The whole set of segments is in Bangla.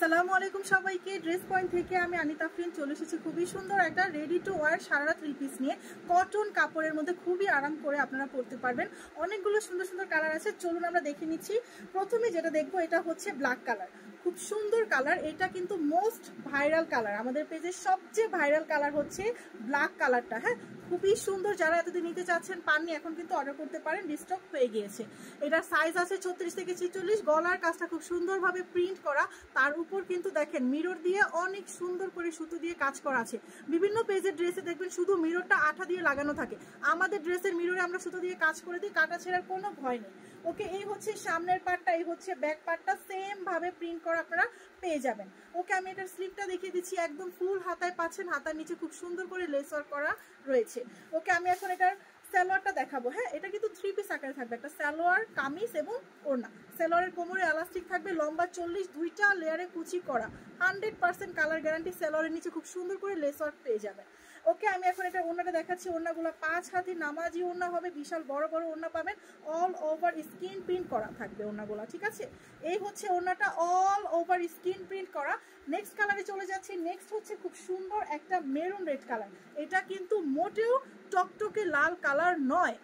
আসসালামু আলাইকুম সবাইকে। ড্রেস পয়েন্ট থেকে আমি আনিতা আফরিন চলে এসেছি খুবই সুন্দর একটা ready to wear sharara three piece নিয়ে। কটন কাপড়ের মধ্যে খুবই আরাম করে আপনারা পরতে পারবেন। অনেকগুলো সুন্দর সুন্দর কালার আছে, চলুন আমরা দেখে নিচ্ছি। প্রথমে যেটা দেখবো এটা হচ্ছে ব্ল্যাক কালার, খুব সুন্দর কালার। এটা কিন্তু মোস্ট ভাইরাল কালার, আমাদের পেজের সবচেয়ে ভাইরাল কালার হচ্ছে ব্ল্যাক কালারটা। হ্যাঁ, খুবই সুন্দর। যারা এতদিন নিতে চাচ্ছেন পাননি, এখন কিন্তু অর্ডার করতে পারেন, ডিস্টক হয়ে গিয়েছে। এটার সাইজ আছে 36 থেকে 46। গলার কাজটা খুব সুন্দরভাবে প্রিন্ট করা, তার উপর কিন্তু দেখেন মিরর দিয়ে অনেক সুন্দর করে সুতো দিয়ে কাজ করা আছে। বিভিন্ন পেজের ড্রেসে দেখবেন শুধু মিররটা আঠা দিয়ে লাগানো থাকে, আমাদের ড্রেসের মিররে আমরা সুতো দিয়ে কাজ করে দিই, কাটা ছেঁড়ার কোনো ভয় নেই। ওকে, এই হচ্ছে সামনের পার্টটা, এই হচ্ছে ব্যাক পার্টটা, সেম ভাবে প্রিন্ট করা আপনারা পেয়ে যাবেন। ওকে, আমি এটার স্লিপটা দেখিয়ে দিচ্ছি, একদম ফুল হাতায় পাচ্ছেন, হাতার নিচে খুব সুন্দর করে লেস ওয়ার্ক করা রয়েছে। ওকে, আমি এখন এটার সালোয়ারটা দেখাবো। হ্যাঁ, এটা কিন্তু থ্রি পিস আকারে থাকবে, একটা সালোয়ার, কামিজ এবং ওড়না। সালোয়ারের কোমরে এলাস্টিক থাকবে, লম্বা 40, দুইটা লেয়ারে কুচি করা, 100% কালার গ্যারান্টি। সালোয়ারের নিচে খুব সুন্দর করে লেস ওয়ার্ক পেয়ে যাবে। ওকে, আমি এখন এটা ওড়নাটা দেখাচ্ছি। ওড়নাগুলো 5 হাতি নামাজি ওড়না হবে, বিশাল বড় বড় ওড়না পাবেন, অল ওভার স্কিন প্রিন্ট করা থাকবে ওড়নাগুলো, ঠিক আছে। এই হচ্ছে ওড়নাটা, অল ওভার স্কিন প্রিন্ট করা। নেক্সট কালারে চলে যাচ্ছি। নেক্সট হচ্ছে খুব সুন্দর একটা মেরুন রেড কালার। এটা কিন্তু মোটেও টকটকে লাল কালার নয়,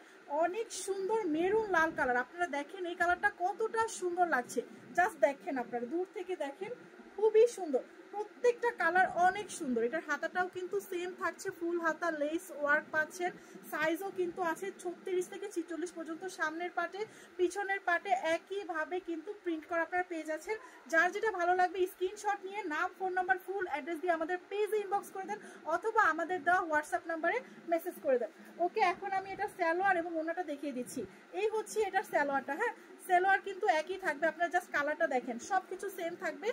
অনেক সুন্দর মেরুন লাল কালার। আপনারা দেখেন এই কালারটা কতটা সুন্দর লাগছে, জাস্ট দেখেন, আপনারা দূর থেকে দেখেন, খুবই সুন্দর। প্রত্যেকটা কালার অনেক সুন্দর। এটার হাতাটাও কিন্তু সেম থাকছে, ফুল হাতা লেস ওয়ার্ক পাচ্ছেন। সাইজও কিন্তু আছে 36 থেকে 46 পর্যন্ত। সামনের পাটে পিছনের পাটে একইভাবে কিন্তু প্রিন্ট করা আপনারা পেয়ে যাচ্ছেন। যার যেটা ভালো লাগবে স্ক্রিনশট নিয়ে নাম, ফোন নাম্বার, ফুল অ্যাড্রেস দিয়ে আমাদের পেজে ইনবক্স করে দেন, অথবা আমাদের দেওয়া হোয়াটসঅ্যাপ নাম্বারে মেসেজ করে দেন। ওকে, এখন আমি এটা সালোয়ার এবং ওড়নাটা দেখিয়ে দিচ্ছি। এই হচ্ছে এটার সালোয়ারটা। হ্যাঁ, সালোয়ার কিন্তু একই থাকবে, আপনারা জাস্ট কালারটা দেখেন, সবকিছু সেম থাকবে,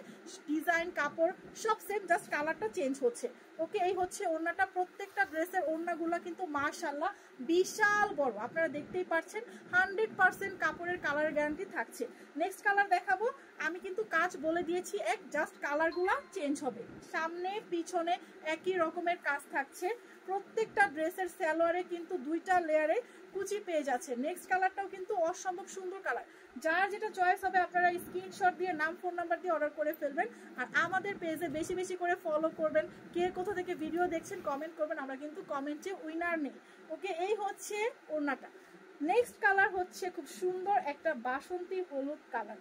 ডিজাইন কাপড় সব সেম, জাস্ট কালারটা চেঞ্জ হচ্ছে। ওকে, এই হচ্ছে ওড়নাটা। প্রত্যেকটা ড্রেসের ওড়নাগুলো কিন্তু মাশাআল্লাহ বিশাল বড়, আপনারা দেখতেই পাচ্ছেন। 100% কাপড়ের কালার গ্যারান্টি থাকছে। নেক্সট কালার দেখাবো। আমি কিন্তু কাজ বলে দিয়েছি, এক জাস্ট কালারগুলা চেঞ্জ হবে। সামনে পিছনে একই রকমের কাজ থাকছে। প্রত্যেকটা ড্রেসের সালোয়ারে কিন্তু দুইটা লেয়ারে কুচি পেয়ে যাচ্ছে। নেক্সট কালারটাও কিন্তু অসম্ভব সুন্দর কালার। যার যেটা চয়েস হবে আপনারা স্ক্রিনশট দিয়ে নাম, ফোন নাম্বার দিয়ে অর্ডার করে ফেলবেন। আর আমাদের পেজে বেশি বেশি করে ফলো করবেন। কে কোথা থেকে ভিডিও দেখছেন কমেন্ট করবেন, আমরা কিন্তু কমেন্টে উইনার নেই। ওকে, এই হচ্ছে ওড়নাটা। নেক্সট কালার হচ্ছে খুব সুন্দর একটা বাসন্তী হলুদ কালার,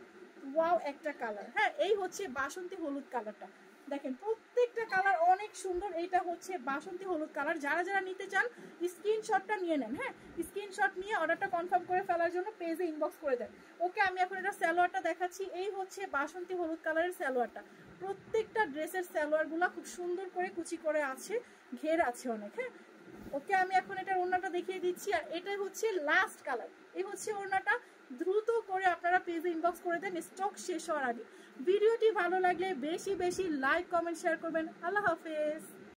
ওয়াও একটা কালার। হ্যাঁ, এই হচ্ছে বাসন্তী হলুদ কালারটা, দেখেন প্রত্যেকটা কালার অনেক সুন্দর। এইটা হচ্ছে বাসন্তী হলুদ কালার। যারা যারা নিতে চান স্ক্রিনশটটা নিয়ে নেন। হ্যাঁ, স্ক্রিনশট নিয়ে অর্ডারটা কনফার্ম করে ফেলার জন্য পেজে ইনবক্স করে দেন। ওকে, আমি এখন এটা সালোয়ারটা দেখাচ্ছি। এই হচ্ছে বাসন্তী হলুদ কালারের সালোয়ারটা। প্রত্যেকটা ড্রেসের সালোয়ারগুলো খুব সুন্দর করে কুচি করে আছে, ঘের আছে অনেক। হ্যাঁ, ওকে, আমি এখন এটার ওড়নাটা দেখিয়ে দিচ্ছি। আর এটাই হচ্ছে লাস্ট কালার, এই হচ্ছে ওড়নাটা। দ্রুত করে আপনারা পেজে ইনবক্স করে দেন স্টক শেষ হওয়ার আগে। ভিডিওটি ভালো লাগলে বেশি বেশি লাইক, কমেন্ট, শেয়ার করবেন। আল্লাহ হাফেজ।